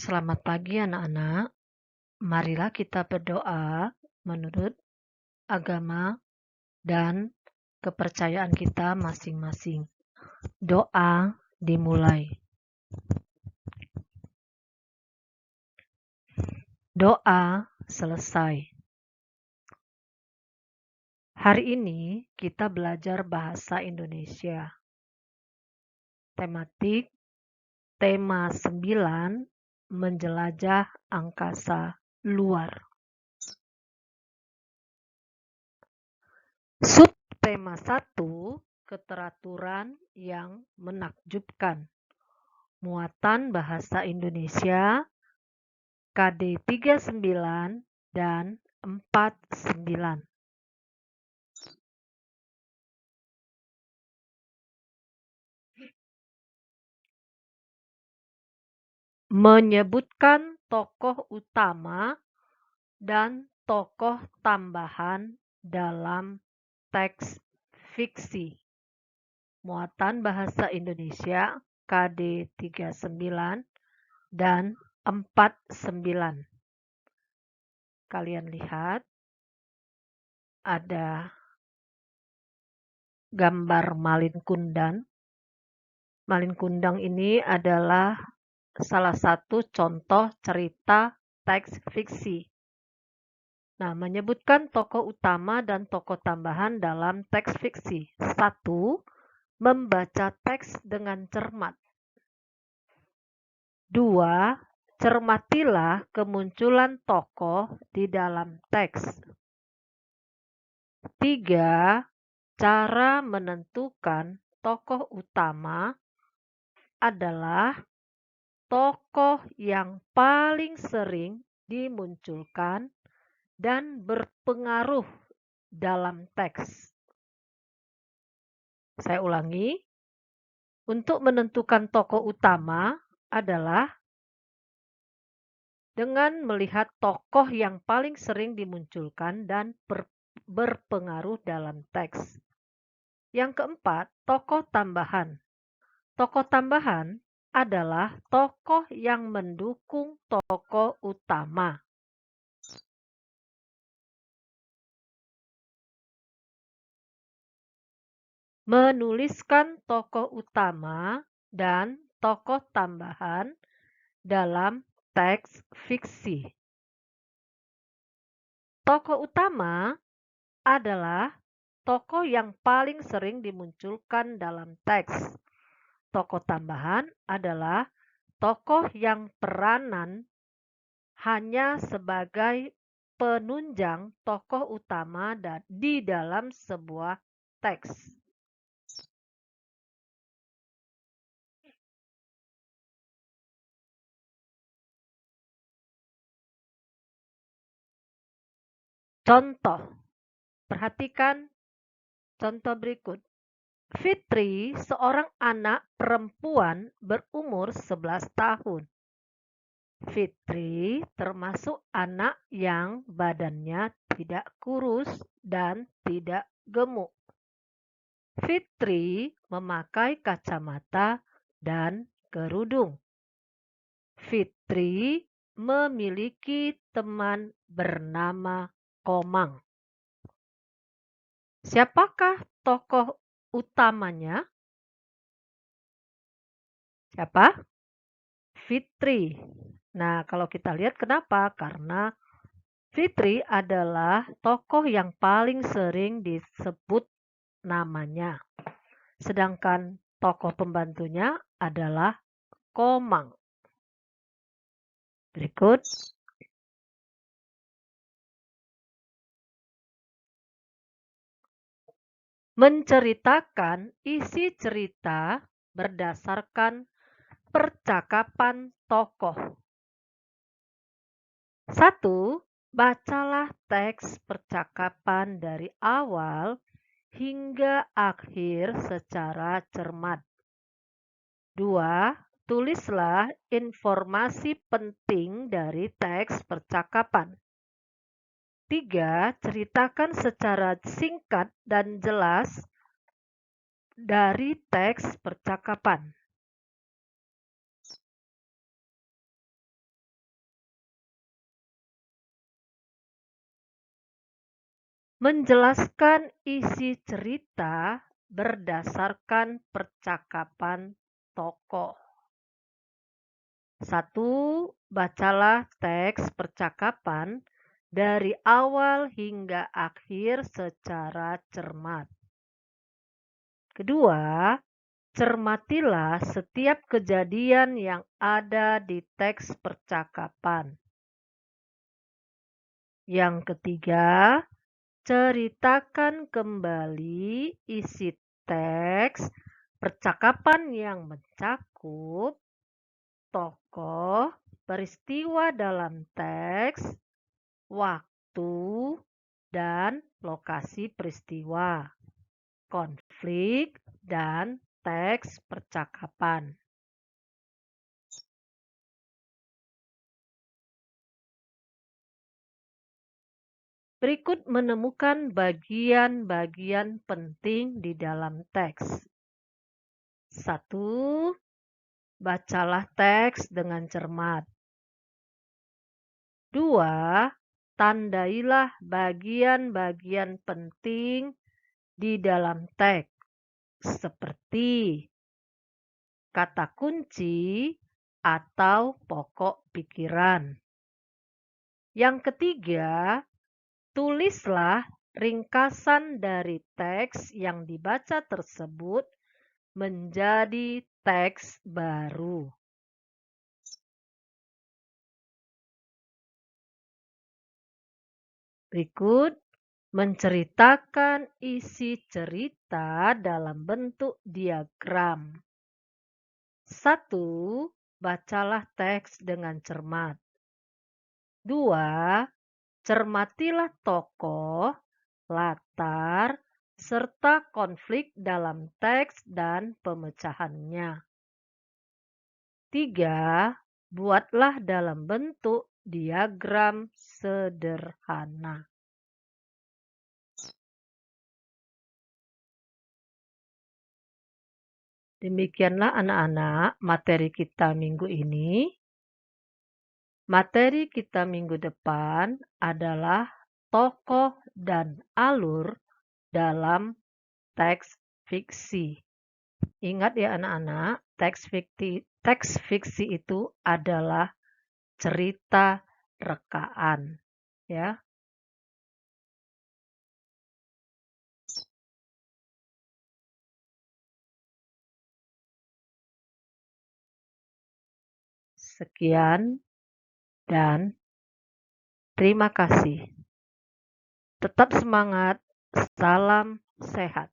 Selamat pagi anak-anak. Marilah kita berdoa menurut agama dan kepercayaan kita masing-masing. Doa dimulai. Doa selesai. Hari ini kita belajar bahasa Indonesia. Tematik tema 9 menjelajah angkasa luar. Subtema 1 keteraturan yang menakjubkan. Muatan bahasa Indonesia KD 39 dan 49. Menyebutkan tokoh utama dan tokoh tambahan dalam teks fiksi. Muatan bahasa Indonesia KD 39 dan 49. Kalian lihat ada gambar Malin Kundang. Malin Kundang ini adalah salah satu contoh cerita teks fiksi. Nah, menyebutkan tokoh utama dan tokoh tambahan dalam teks fiksi. 1. Membaca teks dengan cermat. 2. Cermatilah kemunculan tokoh di dalam teks. 3. Cara menentukan tokoh utama adalah tokoh yang paling sering dimunculkan dan berpengaruh dalam teks. Saya ulangi, untuk menentukan tokoh utama adalah dengan melihat tokoh yang paling sering dimunculkan dan berpengaruh dalam teks. Yang keempat, tokoh tambahan. Tokoh tambahan adalah tokoh yang mendukung tokoh utama. Menuliskan tokoh utama dan tokoh tambahan dalam teks fiksi. Tokoh utama adalah tokoh yang paling sering dimunculkan dalam teks. Tokoh tambahan adalah tokoh yang peranan hanya sebagai penunjang tokoh utama di dalam sebuah teks. Contoh, perhatikan contoh berikut. Fitri, seorang anak perempuan berumur 11 tahun. Fitri termasuk anak yang badannya tidak kurus dan tidak gemuk. Fitri memakai kacamata dan kerudung. Fitri memiliki teman bernama Komang. Siapakah tokoh utamanya? Siapa? Fitri. Nah, kalau kita lihat kenapa? Karena Fitri adalah tokoh yang paling sering disebut namanya. Sedangkan tokoh pembantunya adalah Komang. Berikut. Menceritakan isi cerita berdasarkan percakapan tokoh. 1. Bacalah teks percakapan dari awal hingga akhir secara cermat. 2. Tulislah informasi penting dari teks percakapan. 3. Ceritakan secara singkat dan jelas dari teks percakapan. Menjelaskan isi cerita berdasarkan percakapan tokoh. 1. Bacalah teks percakapan dari awal hingga akhir secara cermat. Kedua, cermatilah setiap kejadian yang ada di teks percakapan. Yang ketiga, ceritakan kembali isi teks percakapan yang mencakup tokoh, peristiwa dalam teks, waktu, dan lokasi peristiwa, konflik, dan teks percakapan. Berikut menemukan bagian-bagian penting di dalam teks. 1. Bacalah teks dengan cermat. 2. Tandailah bagian-bagian penting di dalam teks, seperti kata kunci atau pokok pikiran. Yang ketiga, tulislah ringkasan dari teks yang dibaca tersebut menjadi teks baru. Berikut menceritakan isi cerita dalam bentuk diagram. 1. Bacalah teks dengan cermat. 2. Cermatilah tokoh, latar, serta konflik dalam teks dan pemecahannya. 3. Buatlah dalam bentuk diagram sederhana. Demikianlah anak-anak materi kita minggu ini. Materi kita minggu depan adalah tokoh dan alur dalam teks fiksi. Ingat ya anak-anak, teks fiksi itu adalah cerita rekaan, ya. Sekian dan terima kasih. Tetap semangat, salam sehat.